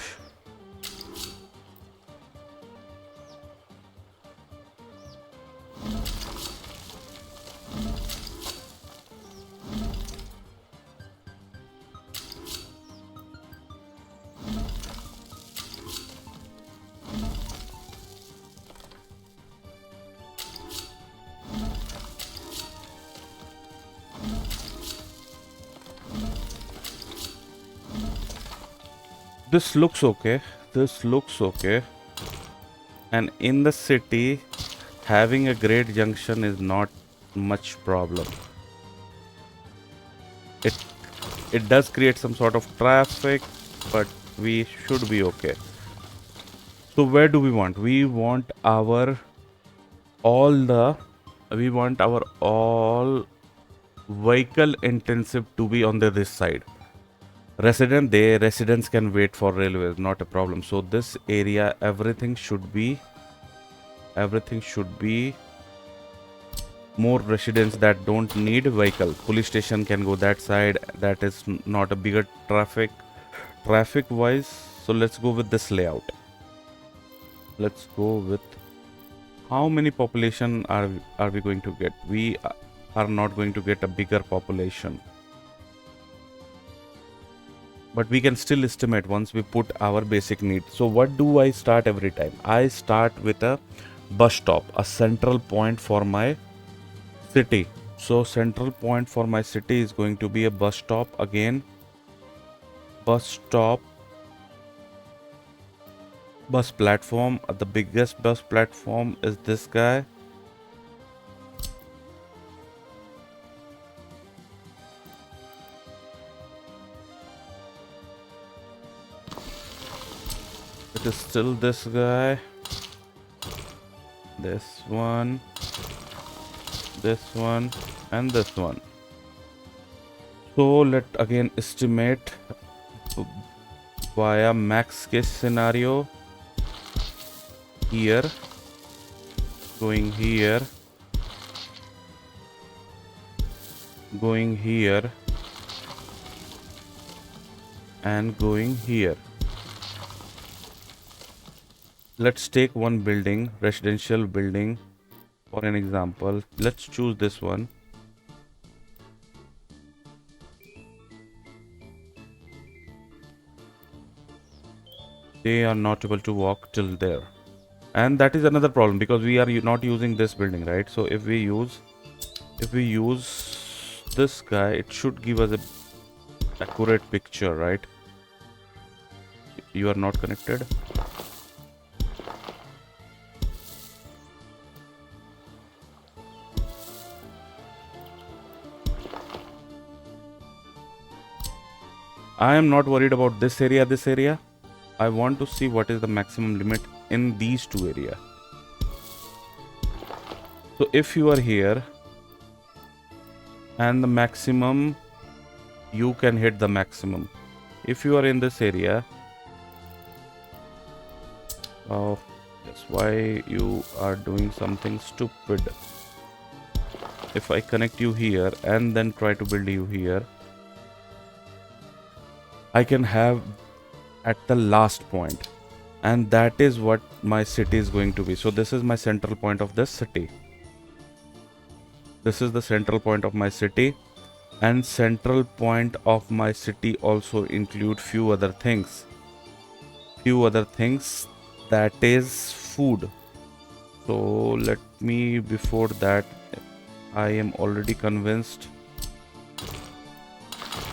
this looks okay. This looks okay. And in the city, having a great junction is not much problem. It does create some sort of traffic, but we should be okay. So where do we want? We want our all vehicle intensive to be on this side. Residents can wait for railways, not a problem. So this area, everything should be more residents that don't need vehicle. Police station can go that side. That is not a bigger traffic wise. So let's go with this layout. Let's go with how many population are we going to get? We are not going to get a bigger population, but we can still estimate once we put our basic need. So what do I start every time? I start with a bus stop, a central point for my city. So central point for my city is going to be a bus stop. Again, bus stop, bus platform. The biggest bus platform is this guy. It is still this guy, this one, and this one. So let again estimate via max case scenario. Here, going here, going here, and going here. Let's take one building, residential building, for an example. Let's choose this one. They are not able to walk till there. And that is another problem because we are not using this building, right? So if we use this guy, it should give us a accurate picture, right? You are not connected. I am not worried about this area. I want to see what is the maximum limit in these two areas. So if you are here and the maximum, you can hit the maximum. If you are in this area, oh, that's why you are doing something stupid. If I connect you here and then try to build you here, I can have at the last point, and that is what my city is going to be. So this is my central point of this city. This is the central point of my city, and central point of my city also include few other things. That is food. So let me, before that, I am already convinced.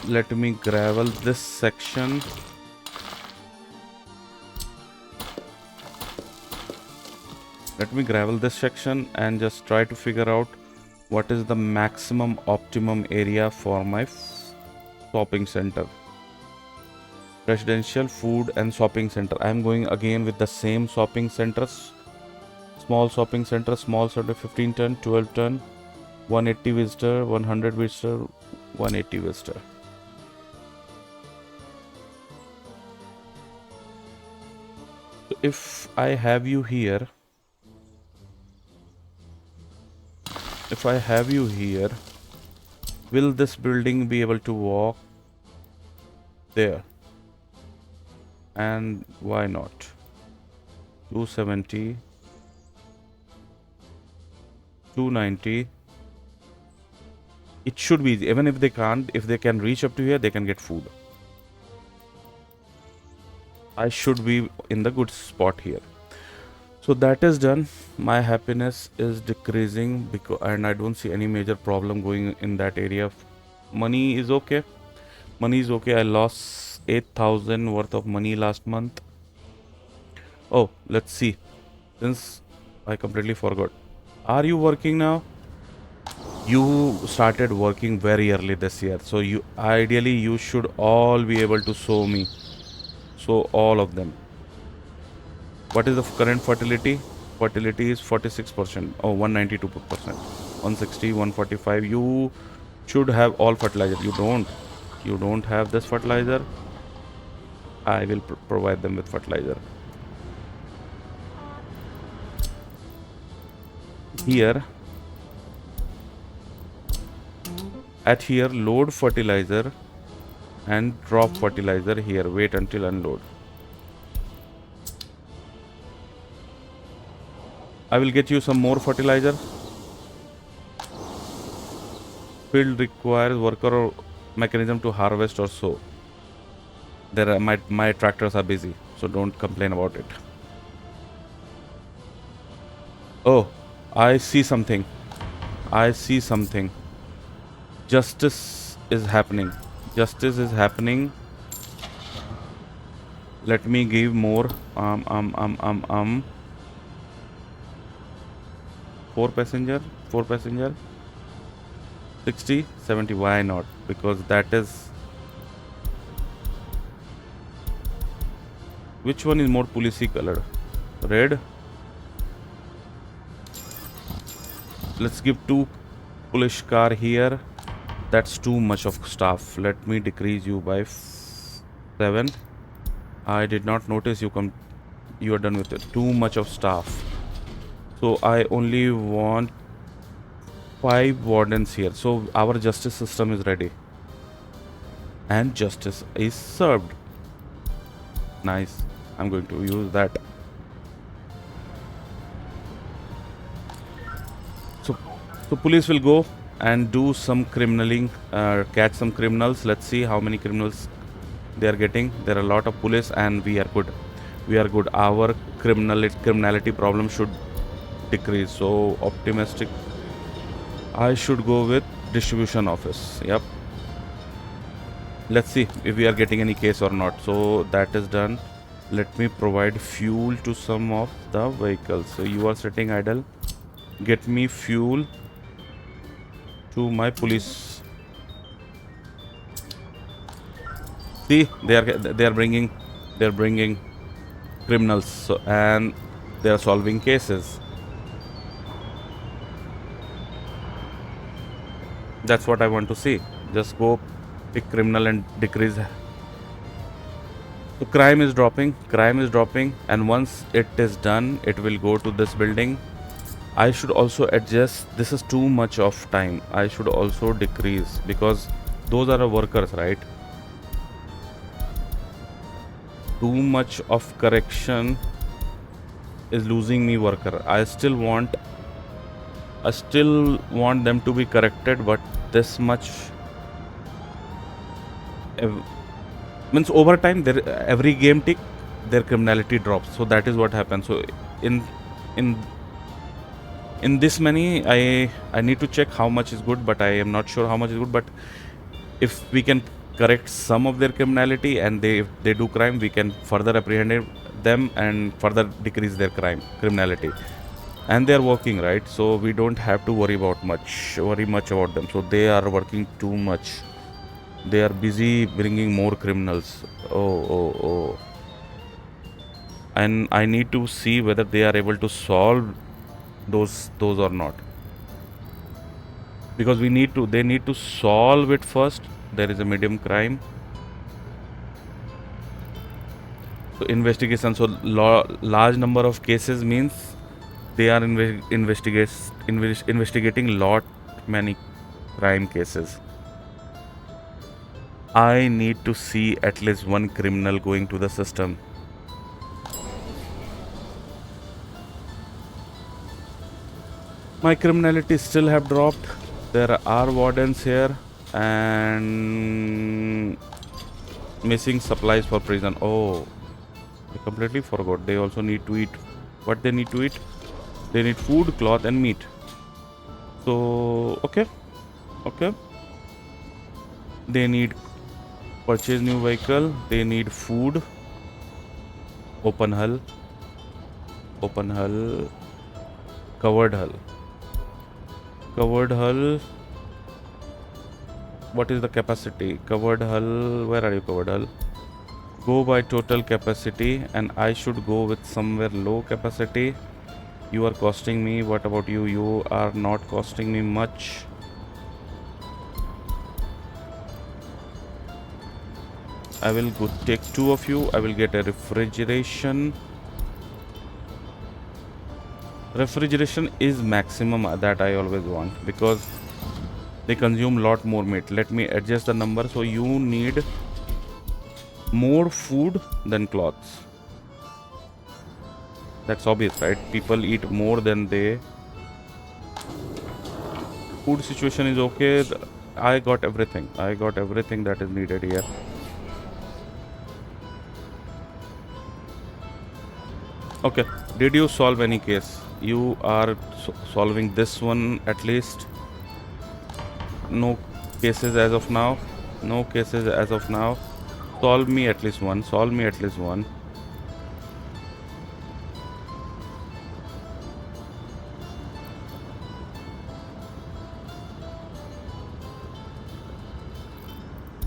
Let me gravel this section. Let me gravel this section and just try to figure out what is the maximum optimum area for my shopping center. Residential, food and shopping center. I am going again with the same shopping centers. Small shopping center, 15 ton, 12 ton, 180 visitor, 100 visitor, 180 visitor. So if I have you here, will this building be able to walk there? And why not? 270, 290. It should be easy. Even if they can't, if they can reach up to here, they can get food. I should be in the good spot here. So that is done. My happiness is decreasing and I don't see any major problem going in that area. Money is okay. I lost 8,000 worth of money last month. Oh, let's see. Since I completely forgot. Are you working now? You started working very early this year. So ideally you should all be able to show me. So all of them. What is the current fertility? Fertility is 46%. Oh, 192%. 160, 145. should have all fertilizer. You don't have this fertilizer. I will provide them with fertilizer. Here, at here, load fertilizer and drop fertilizer here. Wait until unload. I will get you some more fertilizer. Field requires worker or mechanism to harvest or sow. There are my tractors are busy, so don't complain about it. Oh, I see something. I see something. Justice is happening. Justice is happening. Let me give more. 4 passenger. 60, 70. Why not? Because that is. Which one is more policey colored? Red. Let's give 2 police car here. That's too much of staff. Let me decrease you by 7. I did not notice you come. You are done with it. Too much of staff. So I only want 5 wardens here. So our justice system is ready. And justice is served. Nice. I'm going to use that. So police will go and do some criminaling, catch some criminals. Let's see how many criminals they are getting. There are a lot of police and we are good. We are good. Our criminality problem should decrease. So optimistic. I should go with distribution office. Yep. Let's see if we are getting any case or not. So that is done. Let me provide fuel to some of the vehicles. So you are sitting idle. Get me fuel to my police. See, they are bringing criminals, so, and they are solving cases. That's what I want to see. Just go pick criminal and decrease. So crime is dropping, and once it is done, it will go to this building. I should also adjust. This is too much of time. I should also decrease because those are workers, right? Too much of correction is losing me worker. I still want them to be corrected, but this much means over time every game tick their criminality drops. So that is what happens. So in this many, I need to check how much is good, but I am not sure how much is good. But if we can correct some of their criminality and if they do crime, we can further apprehend them and further decrease their criminality. And they are working, right? So we don't have to worry much about them. So they are working too much. They are busy bringing more criminals. Oh. And I need to see whether they are able to solve those or not, because they need to solve it first. There is a medium crime, so investigation. So large number of cases means they are investigating lot many crime cases. I need to see at least one criminal going to the system. My criminality still have dropped. There are wardens here and missing supplies for prison. Oh, I completely forgot. They also need to eat. What they need to eat? They need food, cloth and meat. So, okay. They need purchase new vehicle. They need food. Open hull. Covered hull. What is the capacity? Covered hull. Where are you, covered hull? Go by total capacity, and I should go with somewhere low capacity. You are costing me. What about you? You are not costing me much. I will go take 2 of you. I will get a refrigeration. Refrigeration is maximum that I always want because they consume lot more meat. Let me adjust the number. So you need more food than clothes. That's obvious, right? People eat more than they. Food situation is okay. I got everything. I got everything that is needed here. Okay. Did you solve any case? You are solving this one at least. No cases as of now. No cases as of now. Solve me at least one. Solve me at least one.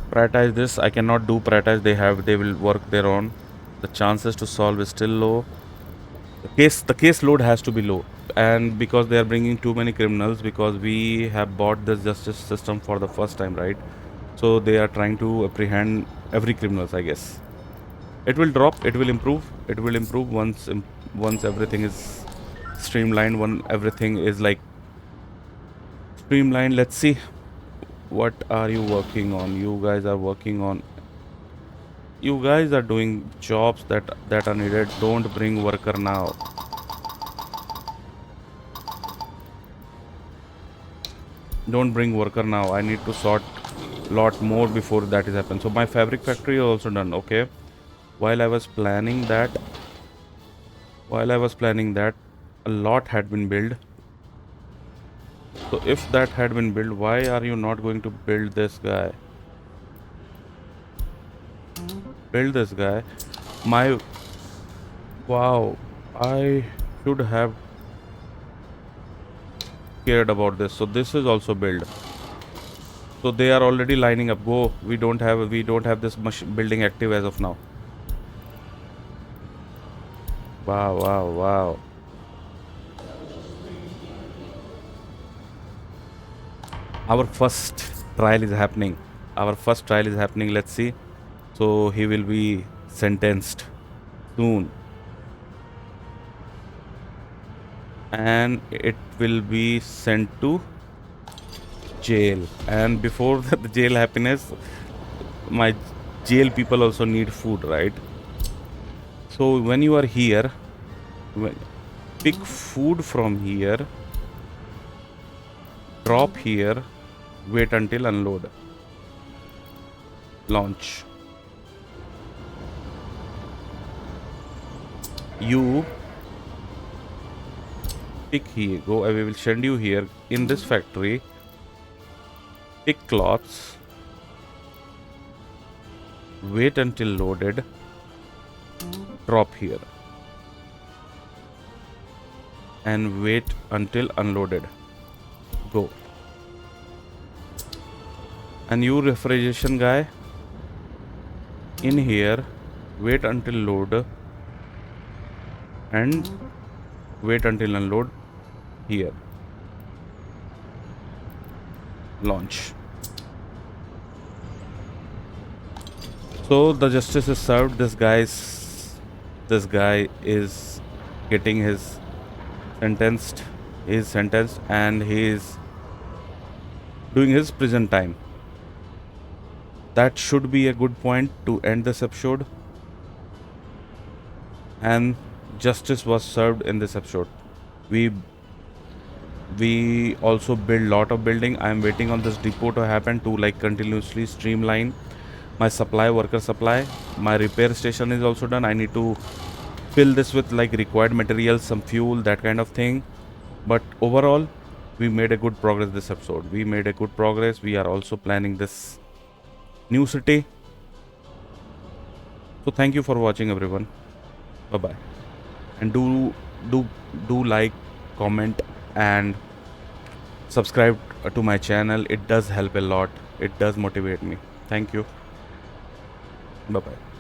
Prioritize this. I cannot do prioritize. They will work their own. The chances to solve is still low. The case load has to be low, and because they are bringing too many criminals, because we have bought this justice system for the first time, right? So they are trying to apprehend every criminals, I guess. It will drop. It will improve. It will improve once everything is streamlined. When everything is like streamlined. Let's see. What are you working on? You guys are working on. You guys are doing jobs that are needed. Don't bring worker now. Don't bring worker now. I need to sort lot more before that is happened. So my fabric factory is also done. Okay. While I was planning that, a lot had been built. So if that had been built, why are you not going to build this guy? Build this guy. My wow, I should have cared about this. So this is also built. So they are already lining up. Go. We don't have this much building active as of now. Wow, wow, wow. Our first trial is happening. Let's see. So he will be sentenced soon. And it will be sent to jail. And before the jail happiness, my jail people also need food, right? So when you are here, pick food from here, drop here, wait until unload, launch. You pick here, go away, will send you here in this factory, pick cloths, wait until loaded, drop here, and wait until unloaded, go. And you refrigeration guy in here, wait until load and wait until unload here, launch. So the justice is served. This guy is getting his sentenced. He is sentenced and he is doing his prison time. That should be a good point to end this episode. And justice was served in this episode. We also build lot of building. I am waiting on this depot to happen to like continuously streamline my worker supply. My repair station is also done. I need to fill this with like required materials, some fuel, that kind of thing. But overall, we made a good progress this episode. We made a good progress. We are also planning this new city. So thank you for watching, everyone. Bye bye. And do like, comment, and subscribe to my channel. It does help a lot. It does motivate me. Thank you. Bye bye.